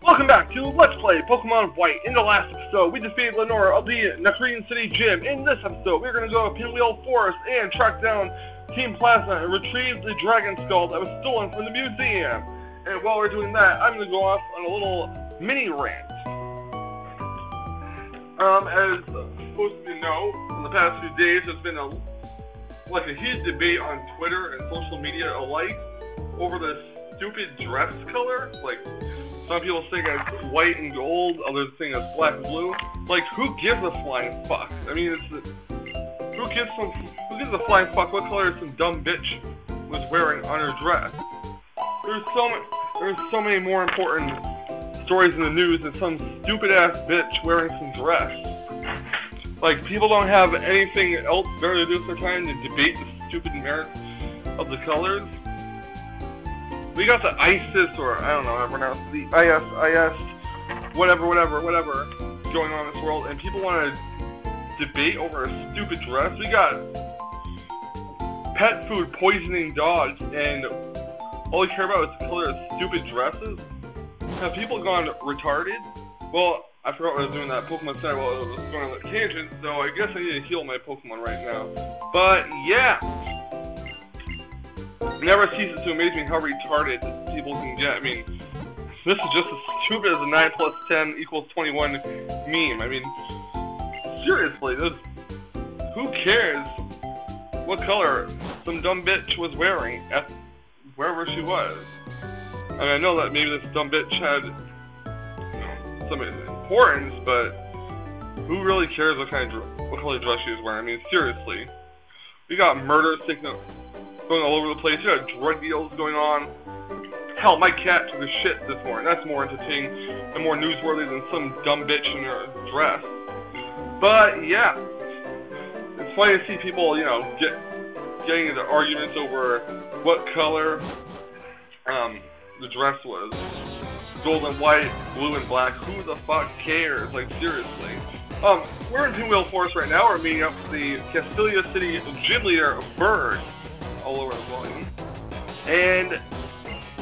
Welcome back to Let's Play Pokemon White. In the last episode, we defeated Lenora of the Nakreen City Gym. In this episode, we're going to go to Pinwheel Forest and track down Team Plasma and retrieve the Dragon Skull that was stolen from the museum. And while we're doing that, I'm going to go off on a little mini rant. As most of you know, in the past few days, there's been a heated debate on Twitter and social media alike over this stupid dress color. Like, some people think it's white and gold, others think it's black and blue. Like, who gives a flying fuck? I mean, who gives a flying fuck what color some dumb bitch was wearing on her dress? There's so many more important stories in the news than some stupid ass bitch wearing some dress. Like, people don't have anything else better to do with their time than debate the stupid merits of the colors. We got the ISIS, or I don't know how to pronounce the IS, whatever, going on in this world, and people want to debate over a stupid dress. We got pet food poisoning dogs, and all we care about is the color of stupid dresses. Have people gone retarded? Well, I forgot what I was doing that Pokemon Center while I was going on that tangent, so I guess I need to heal my Pokemon right now. But yeah, it never ceases to amaze me how retarded people can get. I mean, this is just as stupid as a 9 plus 10 equals 21 meme. I mean, seriously, who cares what color some dumb bitch was wearing at wherever she was? I mean, I know that maybe this dumb bitch had some importance, but who really cares what color dress she was wearing? I mean, seriously. We got murder going all over the place. You got drug deals going on. Hell, my cat took a shit this morning. That's more entertaining and more newsworthy than some dumb bitch in her dress. But yeah, it's funny to see people, you know, getting into arguments over what color the dress was. Gold and white, blue and black. Who the fuck cares? Like, seriously. We're in Pinwheel Forest right now. We're meeting up with the Castilia City gym leader, Bird, all over the volume. And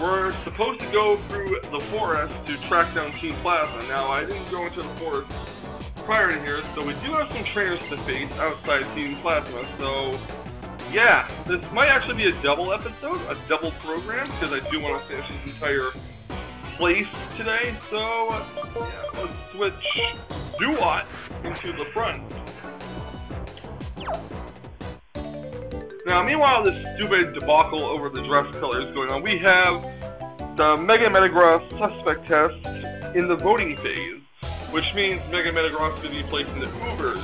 we're supposed to go through the forest to track down Team Plasma. Now, I didn't go into the forest prior to here, so we do have some trainers to face outside Team Plasma, so yeah, this might actually be a double episode, a double program, because I do want to finish this entire place today, so yeah, let's switch Duot into the front. Now, meanwhile, this stupid debacle over the dress color is going on. We have the Mega Metagross suspect test in the voting phase, which means Mega Metagross could be placed into Ubers.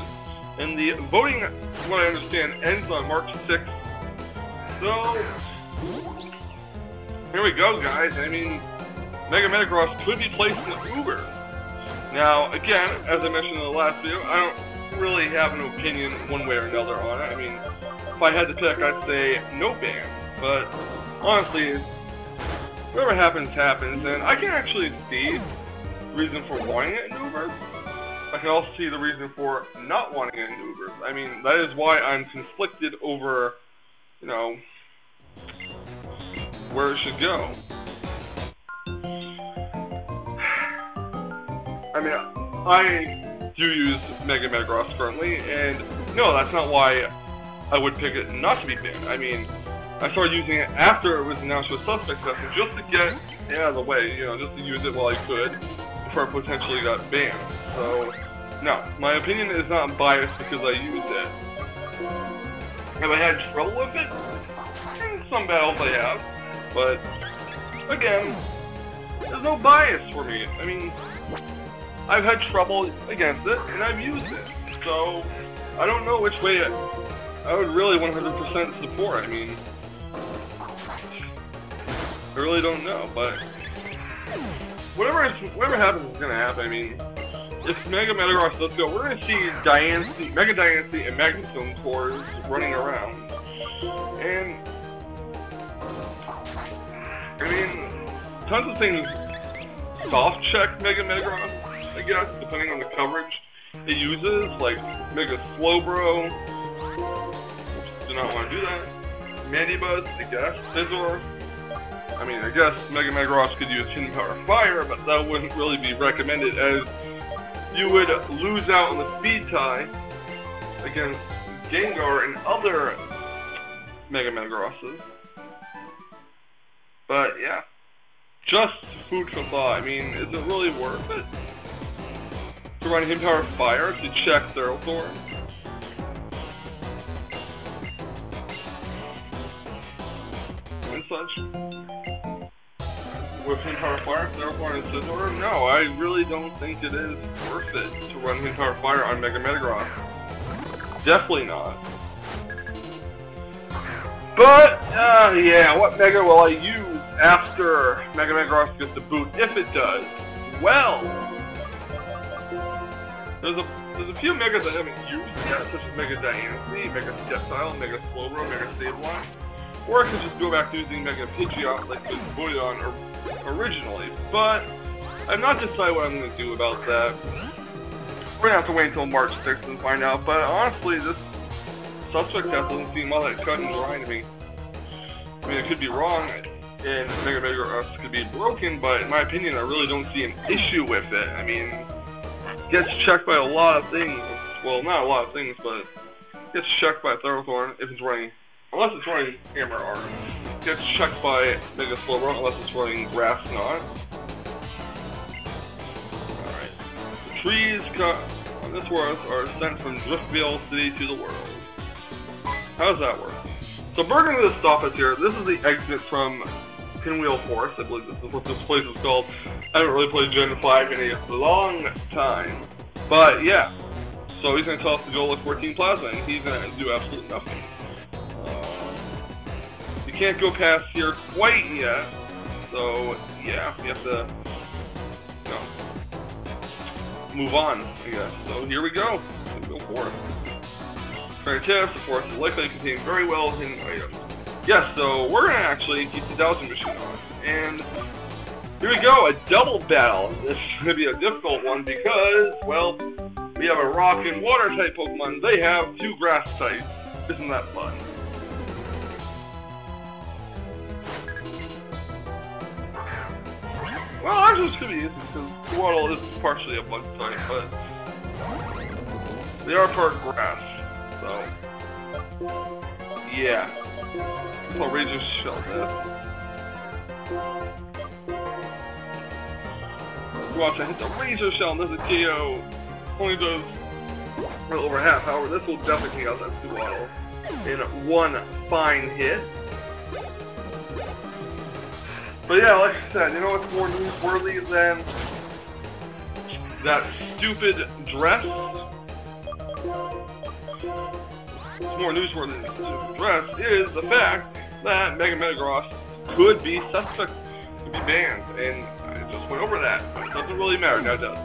And the voting, from what I understand, ends on March 6th. So, here we go, guys. I mean, Mega Metagross could be placed in the Uber. Now, again, as I mentioned in the last video, I don't really have an opinion one way or another on it. I mean, if I had to pick, I'd say no ban. But, honestly, whatever happens, happens. And I can actually see the reason for wanting it in Uber. I can also see the reason for not wanting it in Uber. I mean, that is why I'm conflicted over, you know, where it should go. I mean, I do use Mega Metagross currently, and no, that's not why I would pick it not to be banned. I mean, I started using it after it was announced with suspect testing, just to get it out of the way, you know, just to use it while I could, before I potentially got banned. So, no, my opinion is not biased because I used it. Have I had trouble with it? Some battles I have, but, again, there's no bias for me. I mean, I've had trouble against it, and I've used it. So, I don't know which way I would really 100% support. I mean, I really don't know, but whatever happens is gonna happen. I mean, if Mega Metagross does go, we're gonna see Mega Diancie and Magnetone cores running around. And, I mean, tons of things soft check Mega Metagross, I guess, depending on the coverage it uses, like Mega Slowbro. Do not want to do that. Mandibuzz, I guess. Scizor. I mean, I guess Mega Metagross could use Hidden Power Fire, but that wouldn't really be recommended, as you would lose out on the speed tie against Gengar and other Mega Metagrosses. But yeah, just food for thought. I mean, is it really worth it to run Hidden Power Fire to check Ferrothorn? And such. With Hidden Power Fire, Ferrothorn, and Scizor? No, I really don't think it is worth it to run Hidden Power Fire on Mega Metagross. Definitely not. But, yeah, what Mega will I use after Mega Metagross gets the boot, if it does? Well, there's a few Megas I haven't used yet, such as Mega Diancie, Mega Sceptile, Mega Slowbro, Mega Sableye. Or I could just go back to using Mega Pidgeot like the Voidon originally, but I've not decided what I'm going to do about that. We're going to have to wait until March 6th and find out, but honestly, this suspect test doesn't seem all that cut and dry to me. I mean, it could be wrong, and Mega Metagross could be broken, but in my opinion, I really don't see an issue with it. I mean, it gets checked by a lot of things. Well, not a lot of things, but it gets checked by Ferrothorn if it's running. Unless it's running Hammer Arm. Gets checked by Mega Slowbro unless it's running Grass Knot. Alright. The trees cut on this forest are sent from Driftvale City to the world. How does that work? So Burgundy to stop us here. This is the exit from Pinwheel Forest. I believe this is what this place is called. I haven't really played Gen 5 in a long time. But yeah. So he's going to tell us to go look for Team Plasma, and he's going to do absolutely nothing. You can't go past here quite yet, so yeah, you have to, you know, move on, I guess. So here we go. Let's go for it. Current tips, of course, is likely to contain very well hidden items. Yes, so we're gonna actually keep the Dowsing Machine on, and here we go, a double battle. This is gonna be a difficult one because, well, we have a rock and water type Pokemon. They have two grass types. Isn't that fun? Well, actually, it's gonna be easy because Waddle is partially a bug type, but they are part grass, so yeah. So Razor Shell this. Watch, I hit the Razor Shell and does a KO. Only does a little over half. However, this will definitely take out that Waddle in one fine hit. But yeah, like I said, you know what's more newsworthy than that stupid dress? What's more newsworthy than the stupid dress is the fact that Mega Metagross could be suspect, could be banned, and I just went over that. It doesn't really matter, now it does.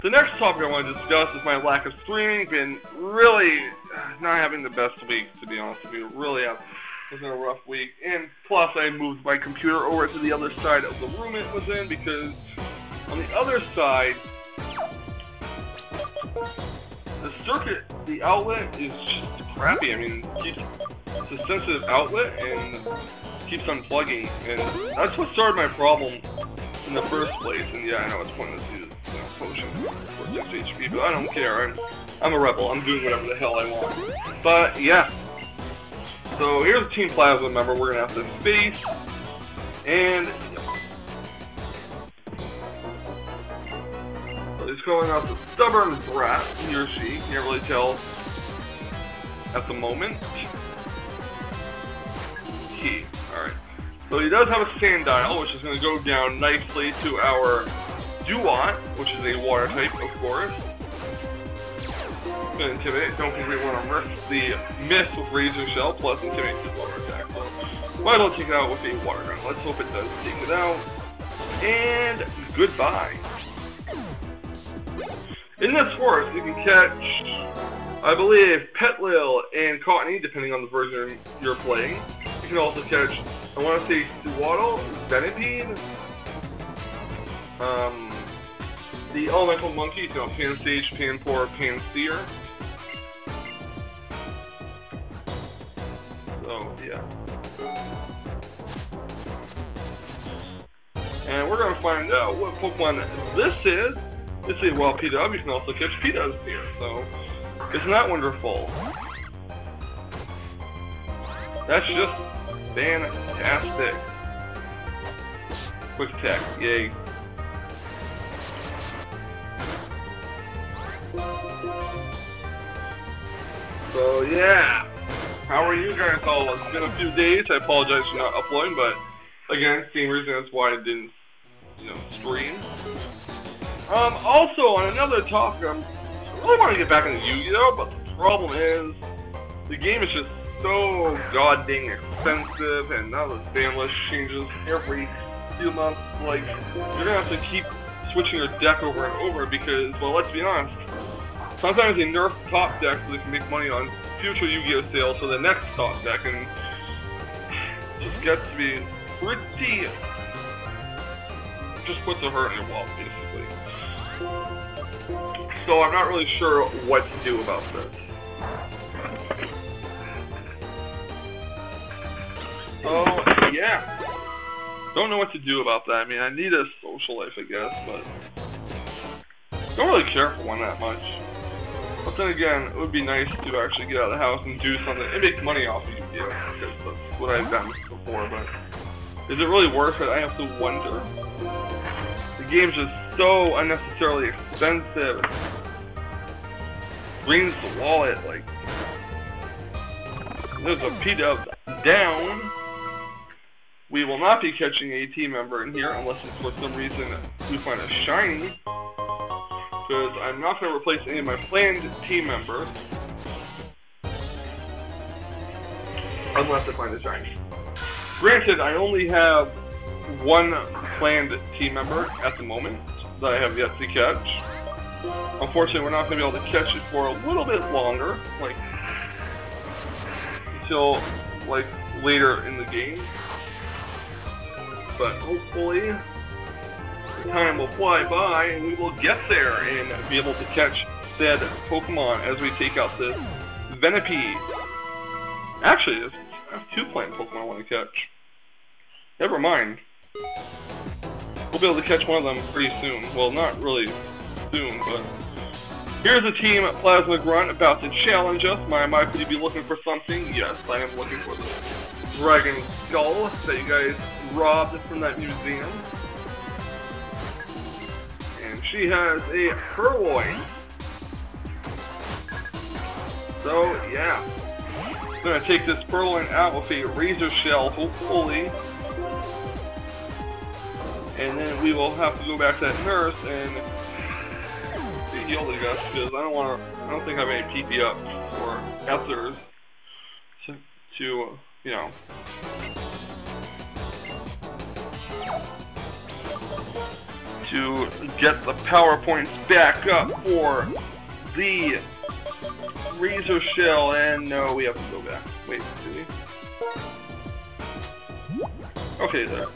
The next topic I want to discuss is my lack of streaming. Been really not having the best week, to be honest with you. Really it's been a rough week, and plus I moved my computer over to the other side of the room it was in, because on the other side, the circuit, the outlet is just crappy. I mean, it's a sensitive outlet and keeps unplugging, and that's what started my problem in the first place. And yeah, I know it's pointless to use potions for 6 HP, but I don't care. I'm a rebel. I'm doing whatever the hell I want. But yeah. So here's a Team Plasma member we're gonna have to face, and so he's calling out the stubborn brat, he or she, can't really tell at the moment. Alright. So he does have a Sandile, which is gonna go down nicely to our Duat, which is a water type, of course. Intimidate. Don't think we want to risk the miss with Razor Shell plus Intimidate the water attack. So might as well take it out with a water gun. Let's hope it does take it out. And goodbye. In this forest, you can catch, I believe, Petlil and Cottony, depending on the version you're playing. You can also catch, I want to say, Sewaddle, Venipede, the elemental monkeys, you know, Pansage, Panpour, Panseer. So, yeah. And we're going to find out what Pokemon this is. Let's see, well, PW can also catch P-Dubs here, so isn't that wonderful? That's just fantastic. Quick attack, yay. So yeah, how are you guys all? It's been a few days. I apologize for not uploading, but again, same reason that's why I didn't, stream. Also on another topic, I really want to get back into Yu-Gi-Oh, but the problem is the game is just so goddamn expensive, and now the ban list changes every few months. Like, you're gonna have to keep switching your deck over and over because, well, let's be honest, sometimes they nerf top decks so they can make money on future Yu-Gi-Oh sales for the next top deck, and it just gets to be pretty, just puts a hurt in your wallet, basically. So I'm not really sure what to do about this. Oh, yeah. Don't know what to do about that. I mean, I need a social life, I guess, but don't really care for one that much. But then again, it would be nice to actually get out of the house and do something and make money off of Yu-Gi-Oh, because that's what I've done before, but is it really worth it? I have to wonder. The game's just so unnecessarily expensive. Drains the wallet, like, there's a P-Dub down. We will not be catching a team member in here unless it's for some reason we find a shiny. Because I'm not going to replace any of my planned team members unless I find a shiny. Granted, I only have one planned team member at the moment that I have yet to catch. Unfortunately, we're not going to be able to catch it for a little bit longer, like until like later in the game. But hopefully, time will fly by and we will get there and be able to catch said Pokemon as we take out this Venipede. Actually, I have two plant Pokemon I want to catch. Never mind. We'll be able to catch one of them pretty soon. Well, not really soon, but here's a team Plasma Grunt about to challenge us. Could you be looking for something? Yes, I am looking for the Dragon Skull that you guys robbed from that museum. And she has a Purloin. So, yeah. I'm gonna take this Purloin out with a Razor Shell, hopefully. And then we will have to go back to that nurse and be healed, I guess, because I don't think I have any PP up or Ethers to to get the power points back up for the Razor Shell, and no, we have to go back. Wait, do we? Okay, there.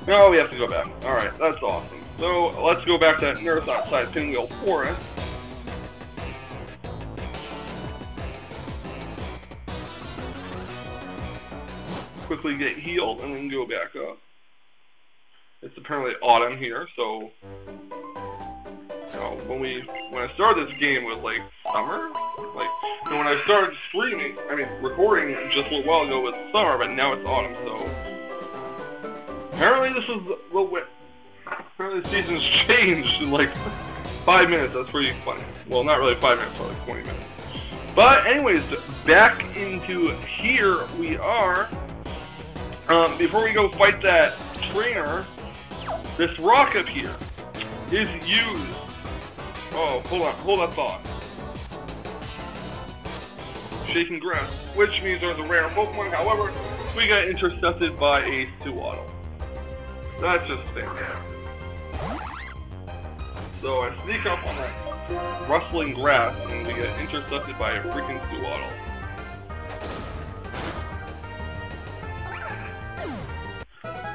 No, we have to go back. Alright, that's awesome. So, let's go back to that nurse outside Pinwheel Forest. Quickly get healed and then go back up. It's apparently autumn here, so when I started this game it was like summer. And when I started recording just a little while ago was summer, but now it's autumn, so apparently apparently the season's changed in like 5 minutes. That's pretty funny. Well, not really 5 minutes, but like 20 minutes. But anyways, back into here we are. Before we go fight that trainer, this rock up here is used. Oh, hold that thought. Shaking Grass, which means there's a rare Pokemon. However, we got intercepted by a Sewaddle. That's just fantastic. So I sneak up on that rustling grass, and we get intercepted by a freaking Sewaddle.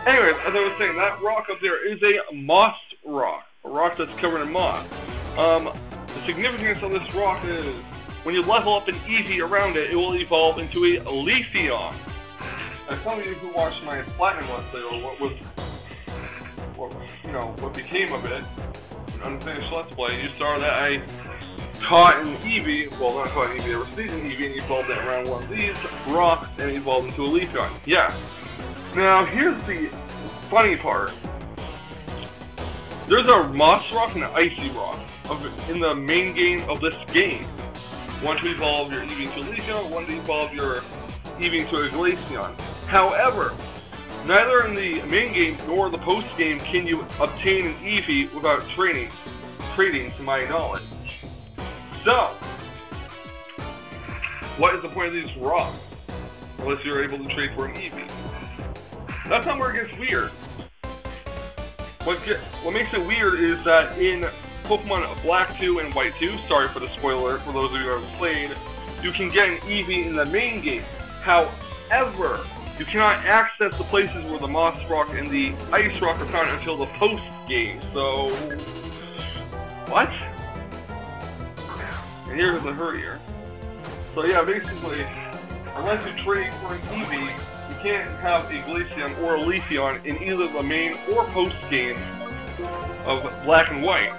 Anyways, as I was saying, that rock up there is a moss rock. A rock that's covered in moss. The significance of this rock is when you level up an Eevee around it, it will evolve into a Leafeon. as some of you who watched my Platinum Let's Play, or what became of it, an unfinished Let's Play, you saw that I caught an Eevee, well not caught an Eevee, I received an Eevee and evolved it around one of these rocks and evolved into a Leafeon. Yeah. Now here's the funny part. There's a Moss Rock and an Icy Rock in the main game of this game. One to evolve your Eevee into a Leafeon, one to evolve your Eevee into a Glaceon. However, neither in the main game nor the post game can you obtain an Eevee without trading, to my knowledge. So, what is the point of these rocks? Unless you're able to trade for an Eevee. That's not where it gets weird. What makes it weird is that in Pokemon Black 2 and White 2, sorry for the spoiler for those of you who haven't played, you can get an Eevee in the main game. However, you cannot access the places where the Moss Rock and the Ice Rock are found until the post game. So, what? And here's the hurrier. So yeah, basically, unless you trade for an Eevee, you can't have a Glaceon or a Leafeon in either the main or post game of Black and White.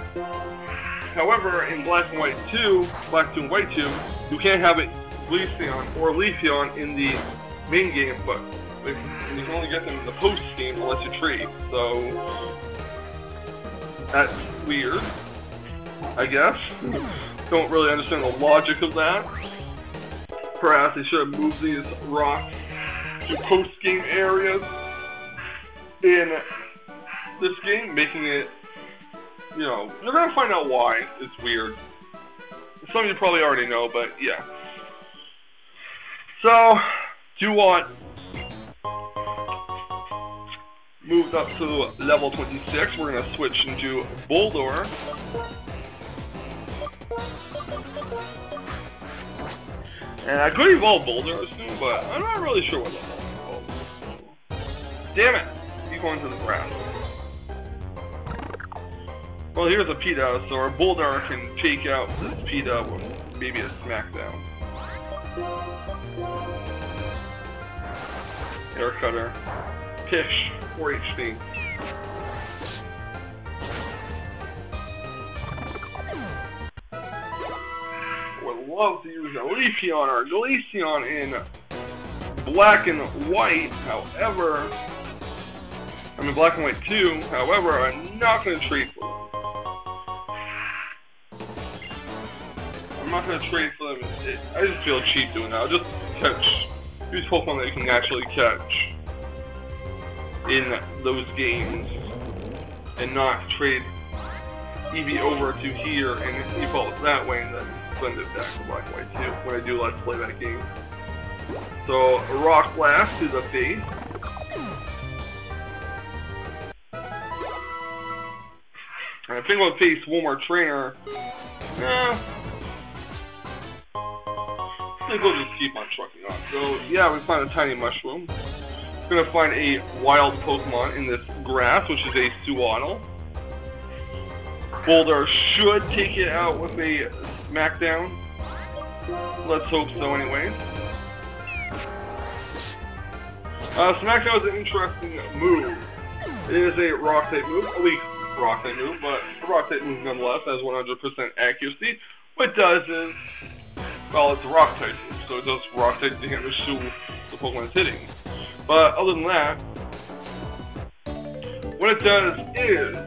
However, in Black and White 2, Black 2 and White 2, you can't have a Glaceon or a Leafeon in the main game, but you can only get them in the post game unless you trade. So that's weird, I guess. Don't really understand the logic of that. Perhaps they should have moved these rocks to post-game areas in this game, making it, you know, you're gonna find out why it's weird. Some of you probably already know, but yeah. So, Duot moved up to level 26. We're gonna switch into Boldor. And I could evolve Boulder soon, but I'm not really sure what level I'll evolve. Damn it! Keep going to the ground. Well, here's a P-Dub, so our Boulder can take out this P-Dub with maybe a Smackdown. Air Cutter. Pish. 4 HP. Would love to use a Leafeon or a Glaceon in Black and White, however, I mean Black and White 2, however, I'm not going to trade for them. I'm not going to trade for them. I just feel cheap doing that. I'll just use Pokemon that you can actually catch in those games and not trade Eevee over to here and evolve it that way and then send it back to Black and White 2 when I do Let's Play that game. So, a Rock Blast to the face. And I think we'll face one more trainer. I think we'll just keep on trucking on. So, yeah, we found a tiny mushroom. We're gonna find a wild Pokemon in this grass, which is a Suwaddle. Boulder should take it out with a Smackdown. Let's hope so anyways. Smackdown is an interesting move. It is a Rock-type move, a weak Rock-type move, but a Rock-type move nonetheless has 100% accuracy. What it does is, well, it's a Rock-type move, so it does Rock-type damage to the Pokemon it's hitting. But other than that, what it does is,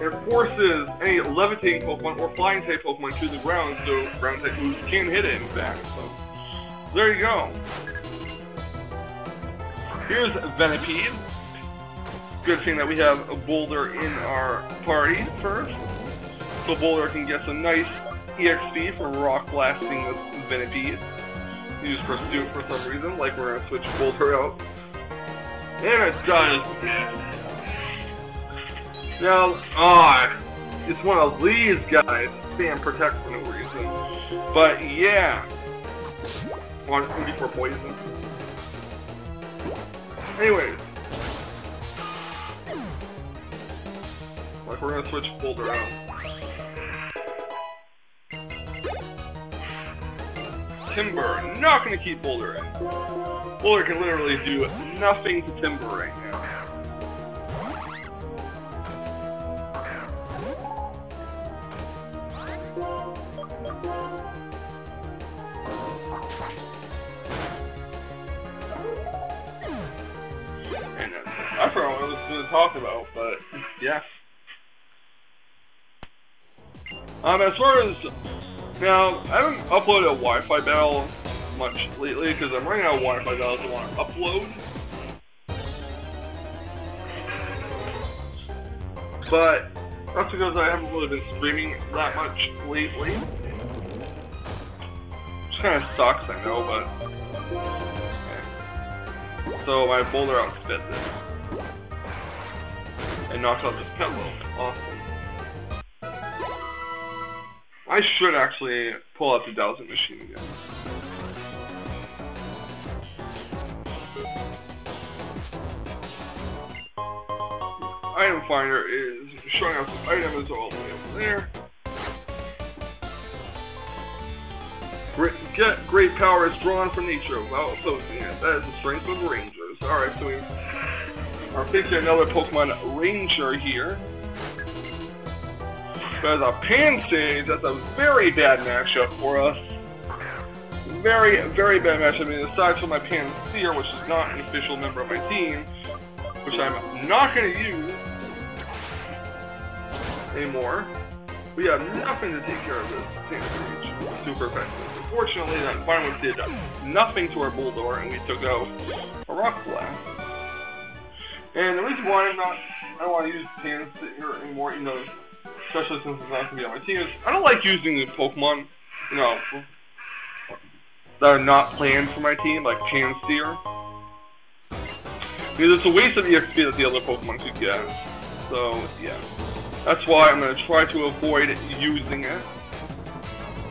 it forces any levitating Pokemon or flying type Pokemon to the ground, so ground type moves can hit it in fact. So there you go. Here's Venipede. Good thing that we have a Boulder in our party first. So Boulder can get some nice EXP for Rock Blasting this Venipede. Use Pursuit for some reason, like we're gonna switch Boulder out. And it does. Now, it's one of these guys. Spam Protect for no reason. But yeah. Well, it's gonna be for poison. Anyways. Like, we're gonna switch Boulder out. Timber. Not gonna keep Boulder in. Boulder can literally do nothing to Timber right now. And I forgot what I was going to talk about, but yeah. As far as now, I haven't uploaded a Wi-Fi battle much lately because I'm running out of Wi-Fi battles I want to upload. But that's because I haven't really been streaming that much lately. Which kind of sucks, I know, but okay. So my Boulder outspit this and knocked out this pillow. Awesome. I should actually pull out the dowsing machine again. Item finder is showing us some items all the way over there. Great power is drawn from nature without opposing it. That is the strength of Rangers. Alright, so we are facing another Pokemon Ranger here. But as a Pansage, that's a very bad matchup for us. Very, very bad matchup. I mean, aside from my Panseer, which is not an official member of my team, which I'm not going to use anymore, we have nothing to take care of this Pansage. Super effective. Unfortunately, that Pinwheel did nothing to our Bulldor, and we took out a Rock Blast. And the reason why I don't want to use Panseer anymore, you know, especially since it's not going to be on my team, is I don't like using the Pokemon, you know, that are not planned for my team, like Panseer. Because it's a waste of EXP that the other Pokemon could get. So, yeah. That's why I'm going to try to avoid using it.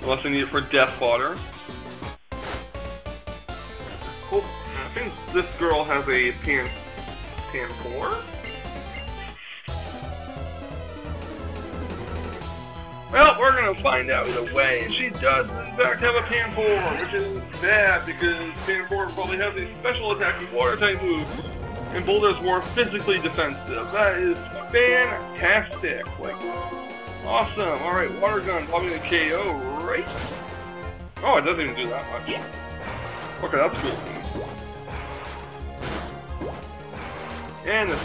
Unless I need it for death fodder. Oh, I think this girl has a Pan4? Well, we're going to find out either way. She does, in fact, have a Pan4, which is bad because Pan4 probably has a special attacking water-type move, and Boulder's more physically defensive. That is fantastic. Like, awesome. Alright, Water Gun, probably going to KO, right? Oh, it doesn't even do that much. Okay, that's cool. And this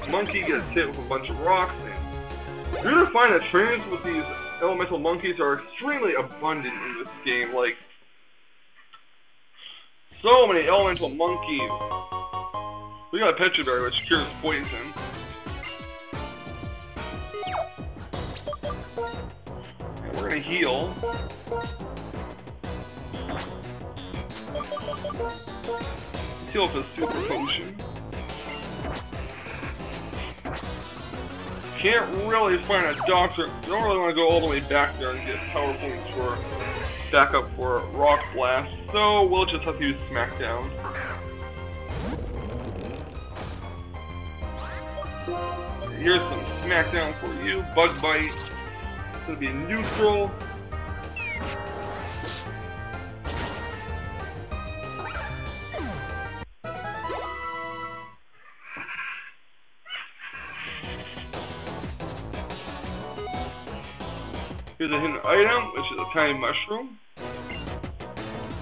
monkey gets hit with a bunch of rocks. And you're going to find that trainers with these elemental monkeys are extremely abundant in this game. Like, so many elemental monkeys. We got a Petra Berry, which cures poison. And we're gonna heal. Let's heal with a super potion. Can't really find a doctor. Don't really want to go all the way back there and get power points for backup for Rock Blast, so we'll just have to use Smackdown. Here's some Smackdown for you. Bug Bite. It's gonna be neutral. Here's a hidden item, which is a tiny mushroom.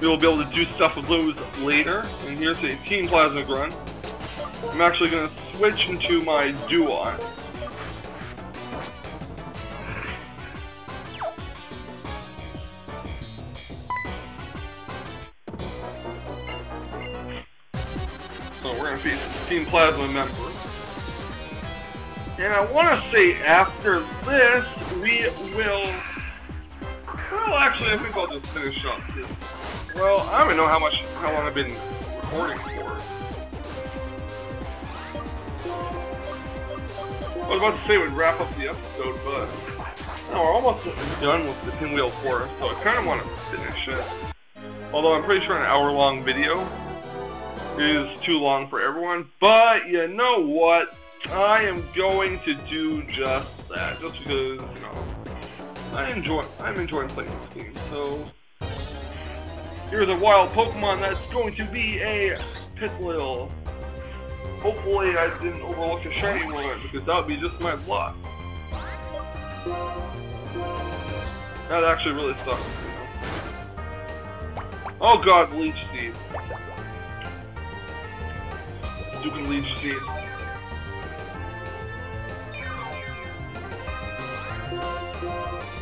We will be able to do stuff with those later. And here's a Team Plasma Grunt. I'm actually going to switch into my Duot. So we're going to face Team Plasma member. And I want to say after this, we will... Well, actually, I think I'll just finish up this. Well, I don't even know how long I've been recording for. I was about to say we'd wrap up the episode, but... No, we're almost done with the Pinwheel 4, so I kind of want to finish it. Although I'm pretty sure an hour-long video is too long for everyone. But, you know what? I am going to do just that, just because, you know, I'm enjoying playing this game, so Here's a wild Pokemon that's going to be a Pinwheel. Hopefully I didn't overlook a shiny one, because that would be just my luck. That actually really sucks, you know? Oh god, Leech Seed. Stupid Leech Seed.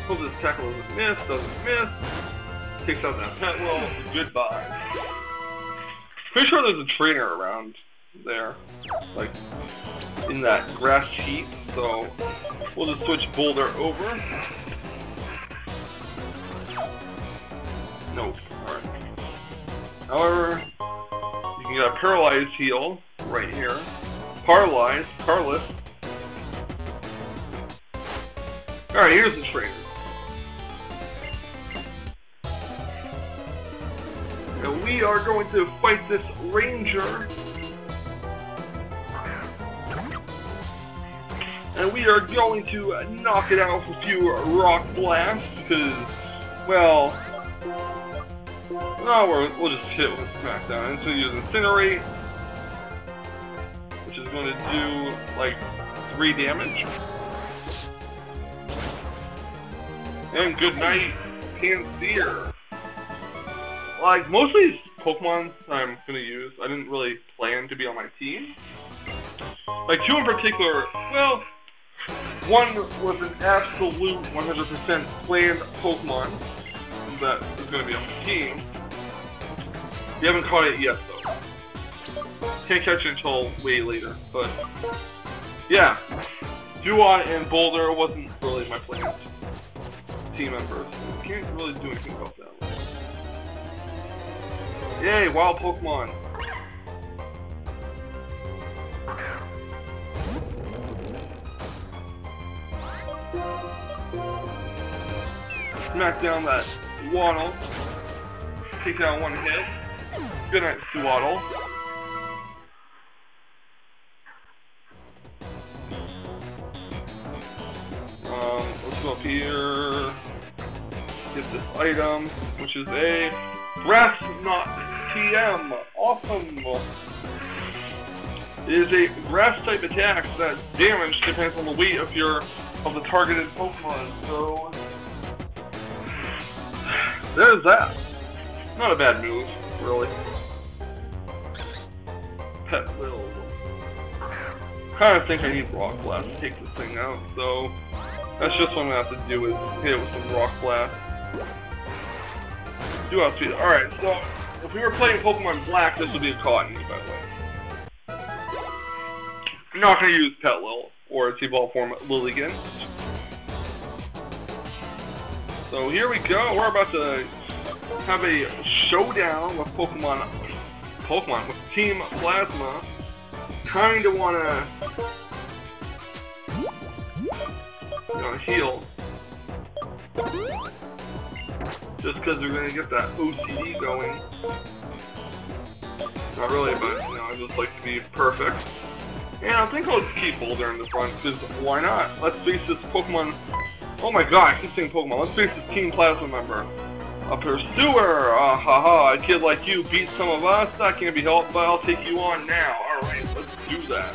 Hope this tackle doesn't miss. Takes out that Pinwheel. Goodbye. Pretty sure there's a trainer around there, like in that grass heap. So we'll just switch Boulder over. Nope. Alright. However, you can get a Paralyzed heal right here. Paralyzed. Alright, here's the trainer. And we are going to fight this Ranger. And we are going to knock it out with a few Rock Blasts, because, well, no, we'll just hit with Smackdown. And so use Incinerate, which is going to do, like, 3 damage. And good night, Panseer. Like, most of these Pokemon I'm gonna use, I didn't really plan to be on my team. Like, 2 in particular, well, one was an absolute 100% planned Pokemon that is gonna be on the team. You haven't caught it yet, though. Can't catch it until way later, but yeah. Duat and Boulder wasn't really my planned team members. Can't really do anything about that. Yay, wild Pokemon. Smack down that Waddle. Take down 1 hit. Good night, Waddle. Let's go up here. Get this item, which is a Grass Knot TM. Awesome. It is a grass type attack that damage depends on the weight of the targeted Pokemon. So there's that. Not a bad move, really. Pinwheel. Kind of think I need Rock Blast to take this thing out, so that's just what I'm gonna have to do, is hit it with some Rock Blast. Do outspeed. Alright, so if we were playing Pokemon Black, this would be a Cottonee, by the way. I'm not gonna use Pinwheel or its evolved form Lilligant. So here we go. We're about to have a showdown with Pokemon with Team Plasma. Kinda wanna heal. Just because we're gonna get that OCD going. Not really, but I just like to be perfect. And I think I'll just keep Boulder in the front, because why not? Let's face this Pokemon. Oh my god, I keep saying Pokemon. Let's face this Team Plasma member. A Pursuer! Ah ha ha, a kid like you beat some of us? That can't be helped, but I'll take you on now. Alright, let's do that.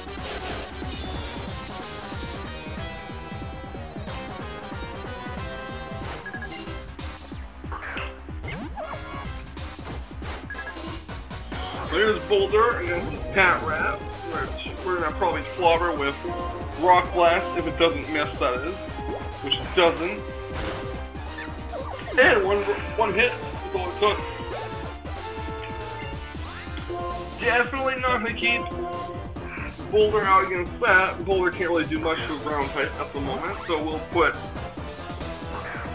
There's Boulder against Pat Rat, which we're gonna probably slaughter with Rock Blast if it doesn't miss, that is. Which it doesn't. And one hit is all it took. Definitely not gonna keep Boulder out against that. Boulder can't really do much to a ground type at the moment, so we'll put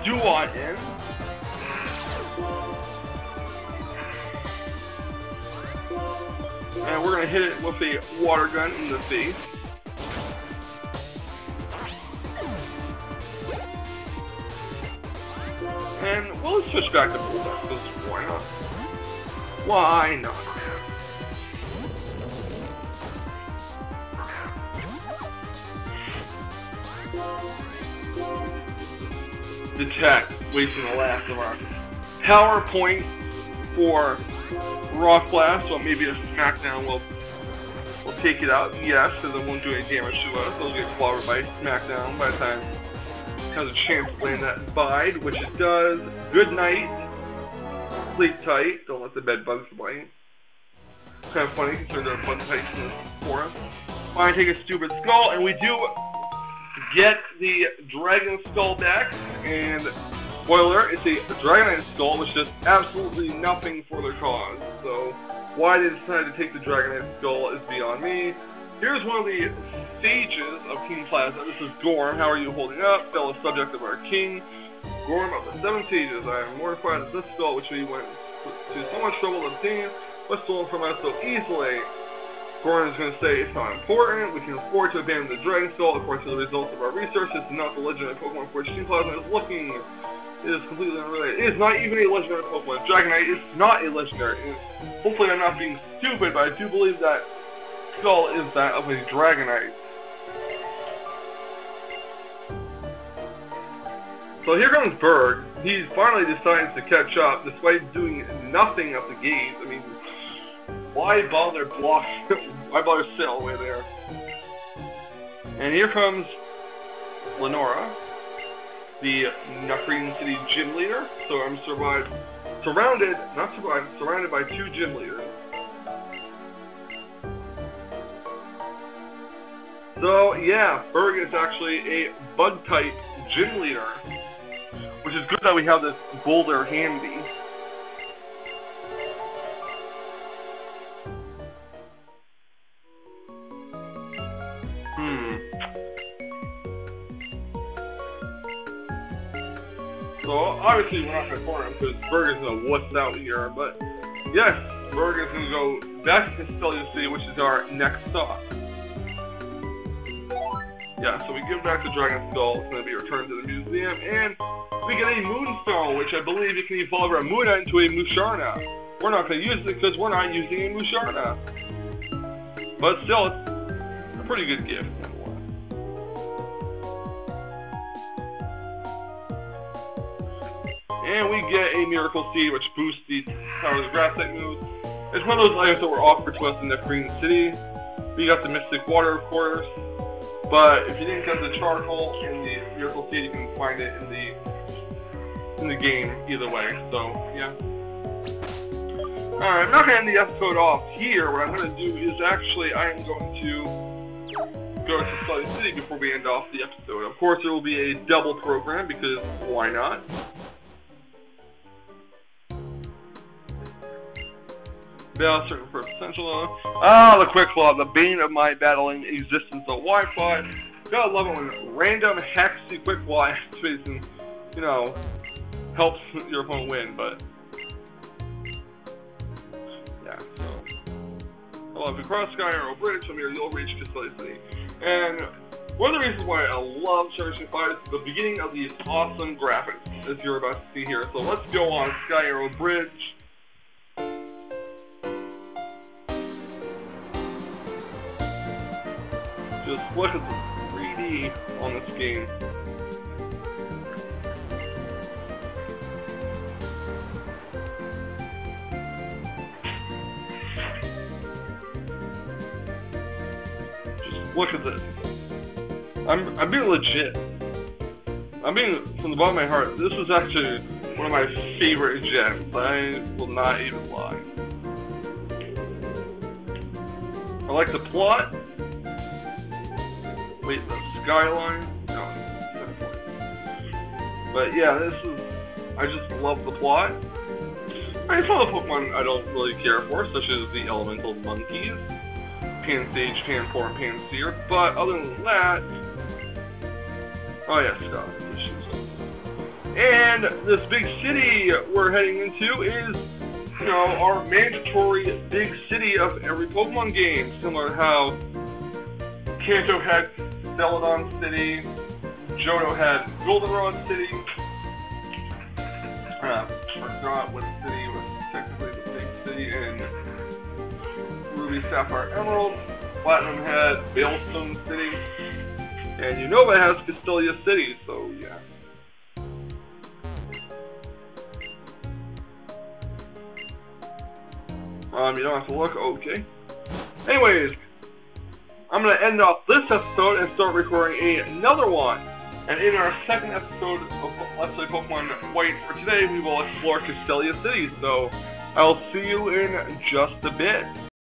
Duat in. And we're gonna hit it with a water gun in the face. And we'll switch back to Boulder, because why not? Why not? Detect, wasting the last of our power points. for Rock Blast, so maybe a Smackdown will take it out. Yes, because it won't do any damage to us. It'll get slaughtered by Smackdown by the time it has a chance to land that bide, which it does. Good night. Sleep tight. Don't let the bed bugs bite. It's kind of funny considering there are bug types in this forest. Fine, take a stupid skull, and we do get the dragon skull back, and spoiler, it's a Dragonite skull, which does absolutely nothing for their cause. So why they decided to take the Dragonite skull is beyond me. Here's one of the sages of King Plaza. This is Gorm. How are you holding up, fellow subject of our king? Gorm of the 7 sages. I am mortified that this skull, which we went to so much trouble to obtain, was stolen from us so easily. Gorm is going to say it's not important. We can afford to abandon the Dragon Skull according to the results of our research. It's not the legendary Pokemon for which King Plaza is looking. It is completely unrelated. It is not even a legendary Pokemon. Dragonite is not a legendary. Hopefully I'm not being stupid, but I do believe that skull is that of a Dragonite. So here comes Berg. He finally decides to catch up despite doing nothing at the gate. I mean, why bother block? Why bother sit all the way there? And here comes Lenora, the Nakreen City gym leader. So I'm surrounded by 2 gym leaders. So yeah, Berg is actually a bug type gym leader, which is good that we have this boulder handy. So obviously we're not going to corner him because Berg is going to wuss out here, but yes, Berg is going to go back to Castelia City, which is our next stop. Yeah, so we give back the Dragon Skull. It's going to be returned to the museum, and we get a Moonstone, which I believe you can evolve our Moonite into a Musharna. We're not going to use it because we're not using a Musharna. But still, it's a pretty good gift. And we get a Miracle Seed, which boosts the Tower's Grass type moves. It's one of those items that were offered to us in the Green City. We got the Mystic Water, of course. But if you didn't get the Charcoal and the Miracle Seed, you can find it in the game either way. So, yeah. Alright, I'm not going to end the episode off here. What I'm going to do is actually, I am going to go to Castelia City before we end off the episode. Of course, there will be a double program, because why not? Battle certain for potential. Ah, the Quick Claw, the bane of my battling existence. The Wi-Fi. Gotta love it when random hacks the Quick Claw activates and, you know, helps your opponent win, but yeah, so I love you. Cross Sky Arrow Bridge from here, you'll reach Castelia City. And one of the reasons why I love Generation 5 is the beginning of these awesome graphics, as you're about to see here. So let's go on Sky Arrow Bridge. Just look at the 3D on this game. Just look at this. I'm being legit. I'm being from the bottom of my heart. This is actually one of my favorite gems. I will not even lie. I like the plot. Wait, the skyline? No, but yeah, this is, I just love the plot. I mean, some of the Pokemon I don't really care for, such as the Elemental Monkeys, Pansage, Panpour, and Pansear, but other than that, oh yeah, Scott. And this big city we're heading into is, you know, our mandatory big city of every Pokemon game, similar to how Kanto had Celadon City, Johto had Goldenrod City. Forgot what city was technically the big city, and Ruby, Sapphire, Emerald. Platinum had Veilstone City, and Unova has Castelia City, so yeah. You don't have to look. Okay. Anyways, I'm gonna end off this episode and start recording another one. And in our second episode of Let's Play Pokemon White for today, we will explore Castelia City. So I'll see you in just a bit.